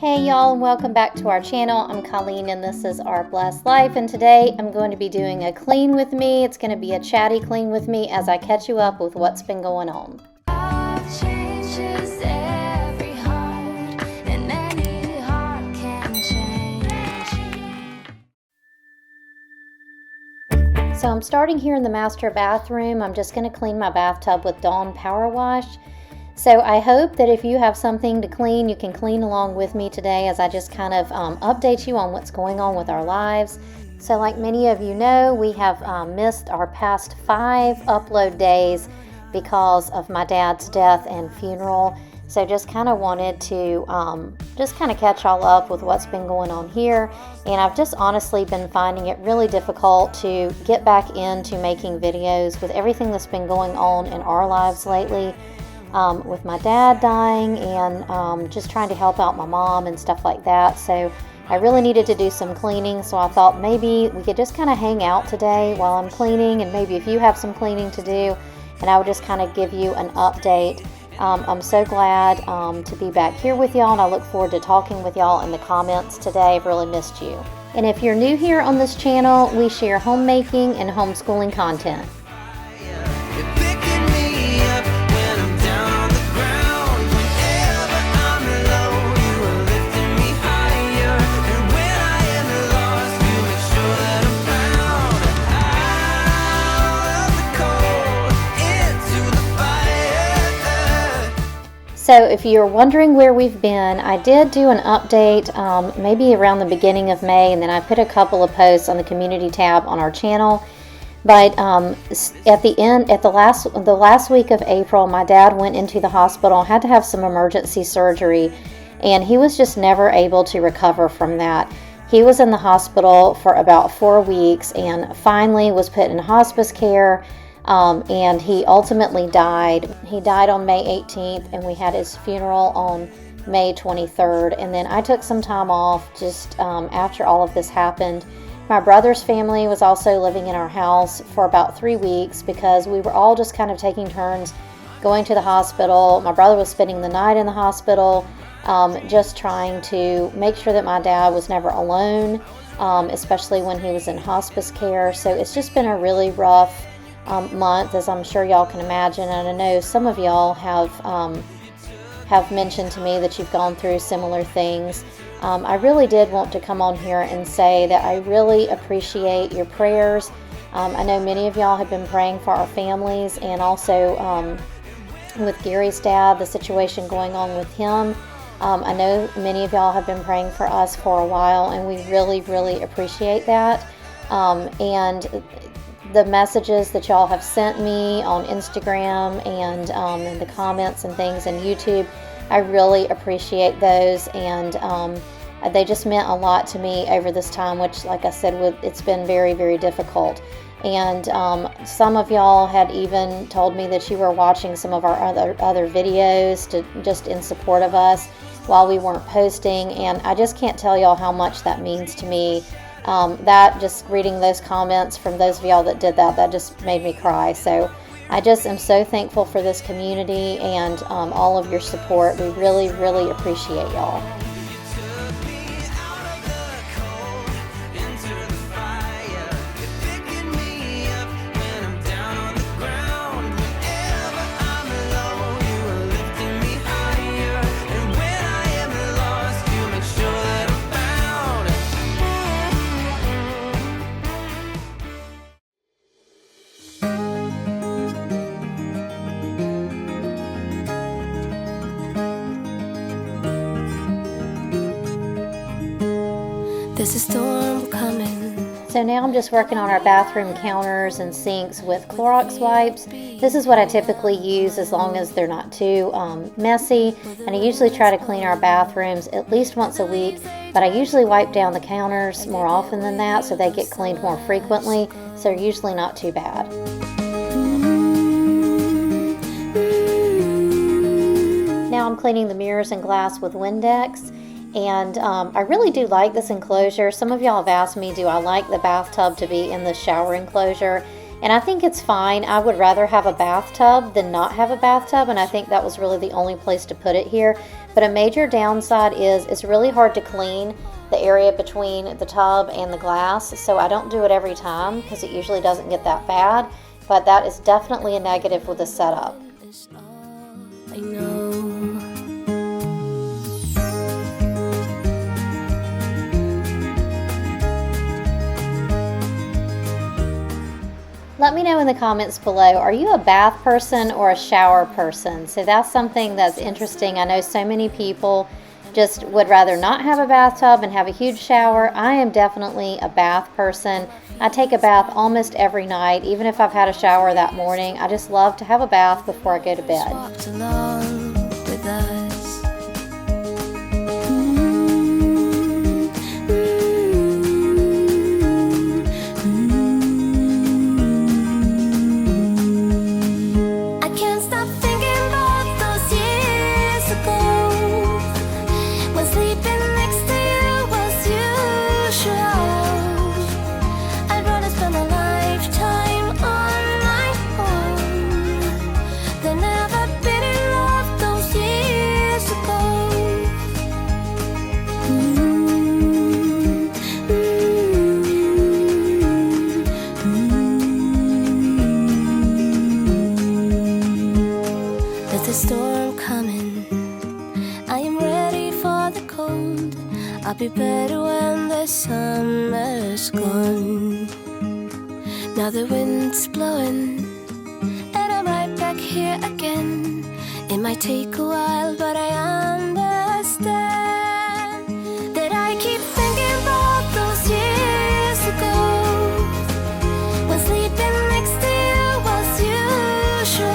Hey y'all, and welcome back to our channel. I'm Colleen and this is Our Blessed Life, and today I'm going to be doing a clean with me. It's going to be a chatty clean with me as I catch you up with what's been going on. So I'm starting here in the master bathroom. I'm just going to clean my bathtub with Dawn Power Wash. So I hope that if you have something to clean, you can clean along with me today as I just kind of update you on what's going on with our lives. So like many of you know, we have missed our past 5 upload days because of my dad's death and funeral. So just kind of wanted to just kind of catch all up with what's been going on here. And I've just honestly been finding it really difficult to get back into making videos with everything that's been going on in our lives lately. With my dad dying and just trying to help out my mom and stuff like that. So I really needed to do some cleaning, so I thought maybe we could just kind of hang out today while I'm cleaning, and maybe if you have some cleaning to do, and I would just kind of give you an update. I'm so glad to be back here with y'all, and I look forward to talking with y'all in the comments today. I've really missed you. And if you're new here on this channel, we share homemaking and homeschooling content. So if you're wondering where we've been, I did do an update maybe around the beginning of May, and then I put a couple of posts on the community tab on our channel. But at the last week of April, my dad went into the hospital, had to have some emergency surgery, and he was just never able to recover from that. He was in the hospital for about 4 weeks and finally was put in hospice care. And he ultimately died. He died on May 18th, and we had his funeral on May 23rd. And then I took some time off just after all of this happened. My brother's family was also living in our house for about 3 weeks because we were all just kind of taking turns going to the hospital. My brother was spending the night in the hospital, just trying to make sure that my dad was never alone, especially when he was in hospice care. So it's just been a really rough month, as I'm sure y'all can imagine, and I know some of y'all have mentioned to me that you've gone through similar things. I really did want to come on here and say that I really appreciate your prayers. I know many of y'all have been praying for our families, and also with Gary's dad, the situation going on with him. I know many of y'all have been praying for us for a while, and we really, really appreciate that. And the messages that y'all have sent me on Instagram and in the comments and things and YouTube, I really appreciate those, and they just meant a lot to me over this time, which, like I said, it's been very, very difficult. And some of y'all had even told me that you were watching some of our other videos just in support of us while we weren't posting, and I just can't tell y'all how much that means to me. That just reading those comments from those of y'all that did that just made me cry. So I just am so thankful for this community and all of your support. We really, really appreciate y'all. There's a storm coming. So now I'm just working on our bathroom counters and sinks with Clorox wipes. This is what I typically use as long as they're not too messy. And I usually try to clean our bathrooms at least once a week, but I usually wipe down the counters more often than that so they get cleaned more frequently. So they're usually not too bad. Now I'm cleaning the mirrors and glass with Windex. And I really do like this enclosure. Some of y'all have asked me, do I like the bathtub to be in the shower enclosure? And I think it's fine. I would rather have a bathtub than not have a bathtub, and I think that was really the only place to put it here. But a major downside is it's really hard to clean the area between the tub and the glass, so I don't do it every time because it usually doesn't get that bad, but that is definitely a negative with the setup. I know. Let me know in the comments below, are you a bath person or a shower person? So that's something that's interesting. I know so many people just would rather not have a bathtub and have a huge shower. I am definitely a bath person. I take a bath almost every night, even if I've had a shower that morning. I just love to have a bath before I go to bed. Walked along with us. I'll be better when the summer's gone. Now the wind's blowing and I'm right back here again. It might take a while, but I understand that I keep thinking about those years ago when sleeping next to you was usual.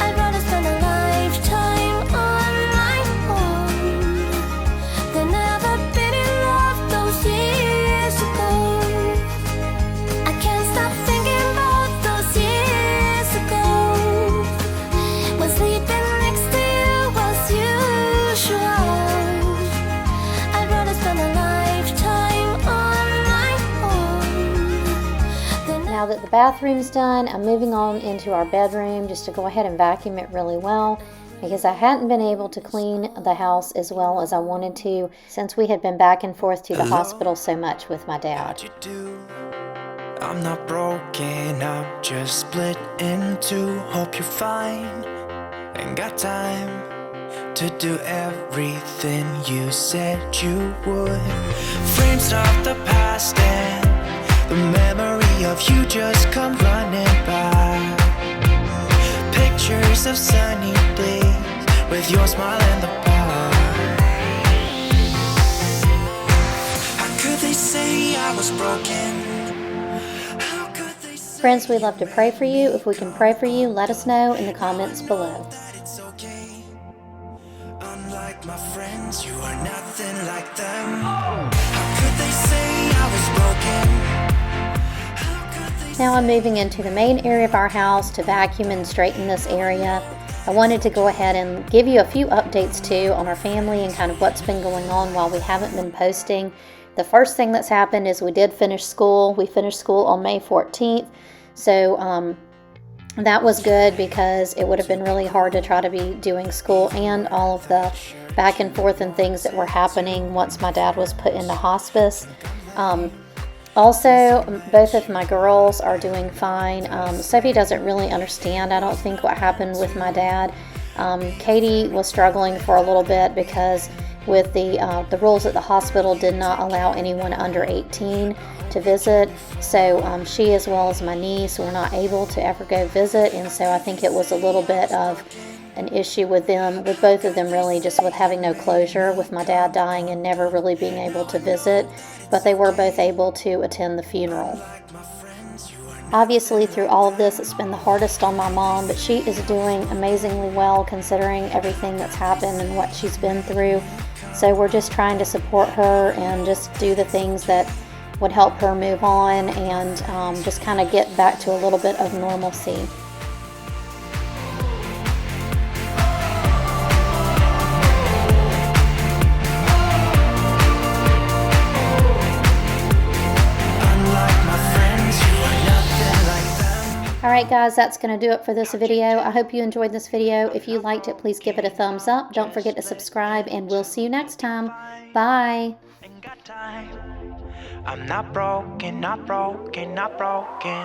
I'd rather spend a lifetime on my own than ever been in love those years ago. I can't stop thinking about those years ago when sleeping next to you was usual. I'd rather spend a lifetime on my own. Now that the bathroom's done, I'm moving on into our bedroom just to go ahead and vacuum it really well, because I hadn't been able to clean the house as well as I wanted to since we had been back and forth to the hospital so much with my dad. I'm not broken, I'm just split in two. Hope you're fine, ain't got time to do everything you said you would. Frames of the past and the memory of you just come running by. Pictures of sunny days with your smile in the bar. How could they say I was broken? How could they say Friends, we'd love to pray for you. If we can pray for you, let us know in the comments below. that it's okay? Unlike my friends, you are nothing like them. How could they say I was broken? How could they Now I'm moving into the main area of our house to vacuum and straighten this area. I wanted to go ahead and give you a few updates too on our family and kind of what's been going on while we haven't been posting. The first thing that's happened is we did finish school. We finished school on May 14th. So that was good because it would have been really hard to try to be doing school and all of the back and forth and things that were happening once my dad was put into hospice. Also, both of my girls are doing fine. Sophie doesn't really understand, I don't think, what happened with my dad. Katie was struggling for a little bit because with the rules at the hospital did not allow anyone under 18 to visit. So she, as well as my niece, were not able to ever go visit. And so I think it was a little bit of an issue with them, with both of them really, just with having no closure with my dad dying and never really being able to visit. But they were both able to attend the funeral. Obviously, through all of this, it's been the hardest on my mom, but she is doing amazingly well considering everything that's happened and what she's been through. So we're just trying to support her and just do the things that would help her move on and just kind of get back to a little bit of normalcy. All Alright guys, that's going to do it for this video. I hope you enjoyed this video. If you liked it, please give it a thumbs up. Don't forget to subscribe, and we'll see you next time. Bye. I'm not broken, not broken, not broken.